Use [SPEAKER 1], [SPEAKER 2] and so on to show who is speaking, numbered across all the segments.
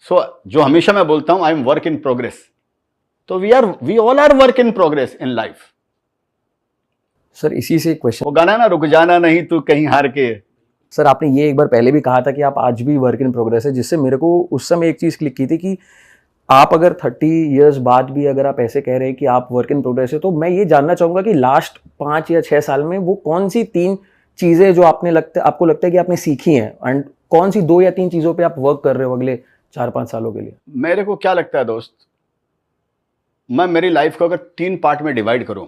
[SPEAKER 1] सो जो हमेशा मैं बोलता हूं, I am work in progress. तो we all are work in progress in life.
[SPEAKER 2] Sir इसी से क्वेश्चन,
[SPEAKER 1] वो गाना ना, रुक जाना नहीं तू कहीं हार के।
[SPEAKER 2] सर आपने ये एक बार पहले भी कहा था कि आप आज भी वर्क इन प्रोग्रेस है, जिससे मेरे को उस समय एक चीज़ क्लिक की थी कि आप अगर 30 इयर्स बाद भी अगर आप ऐसे कह रहे हैं कि आप वर्क इन प्रोग्रेस है, तो मैं ये जानना चाहूँगा कि लास्ट 5 या 6 साल में वो कौन सी 3 चीज़ें जो आपको लगता है कि आपने सीखी हैं, एंड कौन सी 2 या 3 चीज़ों पे आप वर्क कर रहे हो अगले 4-5 सालों के लिए?
[SPEAKER 1] मेरे को क्या लगता है दोस्त, मैं मेरी लाइफ को अगर 3 पार्ट में डिवाइड करूं,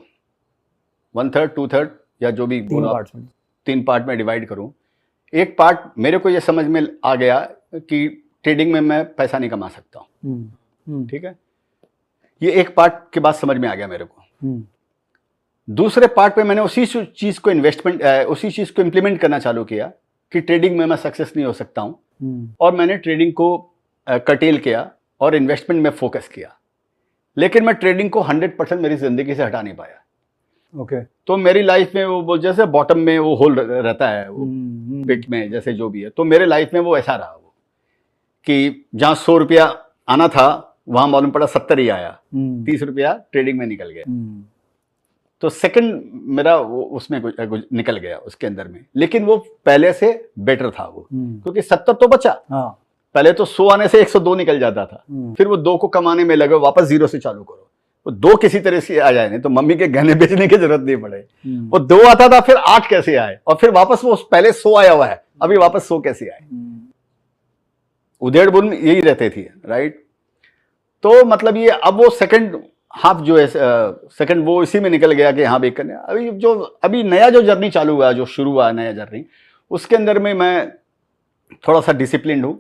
[SPEAKER 1] 1/3, 2/3 या जो भी 3 पार्ट में डिवाइड करूं, एक पार्ट मेरे को ये समझ में आ गया कि ट्रेडिंग में मैं पैसा नहीं कमा सकता हूं, ठीक है, ये एक पार्ट के बाद समझ में आ गया मेरे को। दूसरे पार्ट पे मैंने उसी चीज को इंप्लीमेंट करना चालू किया कि ट्रेडिंग में मैं सक्सेस नहीं हो सकता हूं, और मैंने ट्रेडिंग को कर्टेल किया और इन्वेस्टमेंट में फोकस किया। लेकिन मैं ट्रेडिंग को 100% मेरी जिंदगी से हटा नहीं पाया। तो मेरी लाइफ में वो जैसे बॉटम में वो होल रहता है, वो पिट में जैसे जो भी है, तो मेरे लाइफ में वो ऐसा रहा वो कि जहां 100 रुपया आना था वहां मालूम पड़ा 70 ही आया, 30 रुपया ट्रेडिंग में निकल गया। तो सेकंड मेरा वो उसमें कुछ निकल गया उसके अंदर में, लेकिन वो पहले से बेटर था वो, क्योंकि 70 तो बचा। पहले तो 100 आने से 102 निकल जाता था, फिर वो 2 को कमाने में लगे, वापस 0 से चालू करो, वो 2 किसी तरह से आ जाए, नहीं तो मम्मी के गहने बेचने की जरूरत नहीं पड़े। वो 2 आता था, फिर 8 कैसे आए, और फिर वापस वो पहले 100 आया हुआ है, अभी वापस 100 कैसे आए। उधेड़ बुन यही रहते थी, राइट। तो मतलब ये अब वो सेकंड हाफ जो है, सेकंड वो इसी में निकल गया कि हाँ भाई करने। अभी नया जो जर्नी चालू हुआ, जो शुरू हुआ नया जर्नी, उसके अंदर में मैं थोड़ा सा डिसिप्लिन हूँ,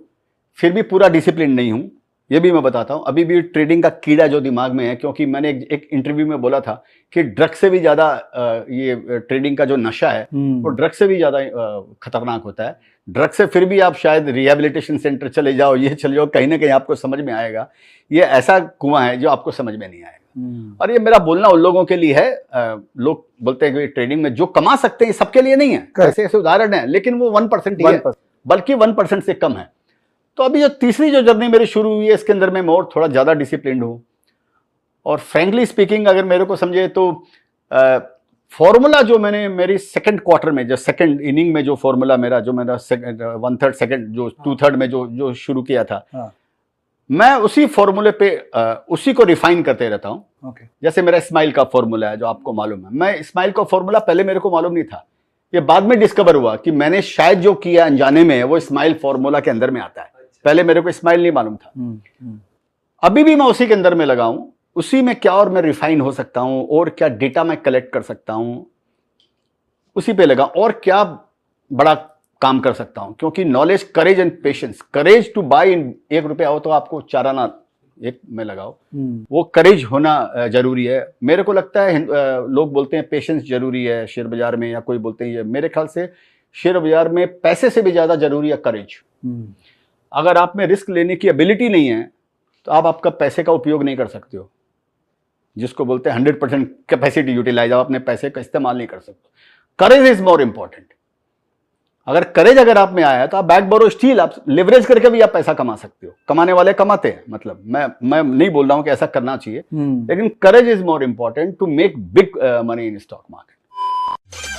[SPEAKER 1] फिर भी पूरा डिसिप्लिन नहीं हूँ, ये भी मैं बताता हूँ। अभी भी ट्रेडिंग का कीड़ा जो दिमाग में है, क्योंकि मैंने एक इंटरव्यू में बोला था कि ड्रग से भी ज्यादा ये ट्रेडिंग का जो नशा है वो ड्रग से भी ज्यादा खतरनाक होता है। ड्रग से फिर भी आप शायद रिहेबिलिटेशन सेंटर चले जाओ, ये चले जाओ, कहीं ना कहीं आपको समझ में आएगा, ये ऐसा कुआं है जो आपको समझ में नहीं आएगा। और ये मेरा बोलना उन लोगों के लिए है, लोग बोलते हैं कि ट्रेडिंग में जो कमा सकते हैं सबके लिए नहीं है, ऐसे ऐसे उदाहरण है, लेकिन वो 1% ही है, बल्कि 1% से कम है। तो अभी जो तीसरी जो जर्नी मेरी शुरू हुई है, इसके अंदर मैं और थोड़ा ज्यादा डिसिप्लिन्ड हूँ। और फ्रैंकली स्पीकिंग अगर मेरे को समझे तो फॉर्मूला जो मैंने मेरी सेकंड क्वार्टर में, जो सेकंड इनिंग में जो फॉर्मूला मेरा 1/3 सेकंड जो 2/3 में जो शुरू किया था, मैं उसी फॉर्मूले पे उसी को रिफाइन करते रहता हूँ। जैसे मेरा स्माइल का फॉर्मूला है जो आपको मालूम है, मैं स्माइल का फॉर्मूला पहले मेरे को मालूम नहीं था, ये बाद में डिस्कवर हुआ कि मैंने शायद जो किया अनजाने में वो स्माइल फॉर्मूला के अंदर में आता है। पहले मेरे को स्माइल नहीं मालूम था। अभी भी मैं उसी के अंदर में लगा हूं, उसी में क्या और मैं रिफाइन हो सकता हूं, और क्या डेटा मैं कलेक्ट कर सकता हूं, उसी पे लगा, और क्या बड़ा काम कर सकता हूं। क्योंकि knowledge, courage and patience, courage to buy in 1 रुपया हो तो आपको 4 आना एक में लगाओ, वो करेज होना जरूरी है। मेरे को लगता है लोग बोलते हैं पेशेंस जरूरी है शेयर बाजार में, या कोई बोलते हैं, मेरे ख्याल से शेयर बाजार में पैसे से भी ज्यादा जरूरी है करेज। अगर आप में रिस्क लेने की एबिलिटी नहीं है तो आप आपका पैसे का उपयोग नहीं कर सकते हो, जिसको बोलते हैं 100% कैपेसिटी यूटिलाइज, आप अपने पैसे का इस्तेमाल नहीं कर सकते। करेज इज मोर इंपॉर्टेंट। अगर करेज अगर आप में आया तो आप बैक बोरो स्टील, आप लिवरेज करके भी आप पैसा कमा सकते हो, कमाने वाले कमाते हैं, मतलब मैं नहीं बोल रहा हूं कि ऐसा करना चाहिए, लेकिन courage is more important to make big money in stock market.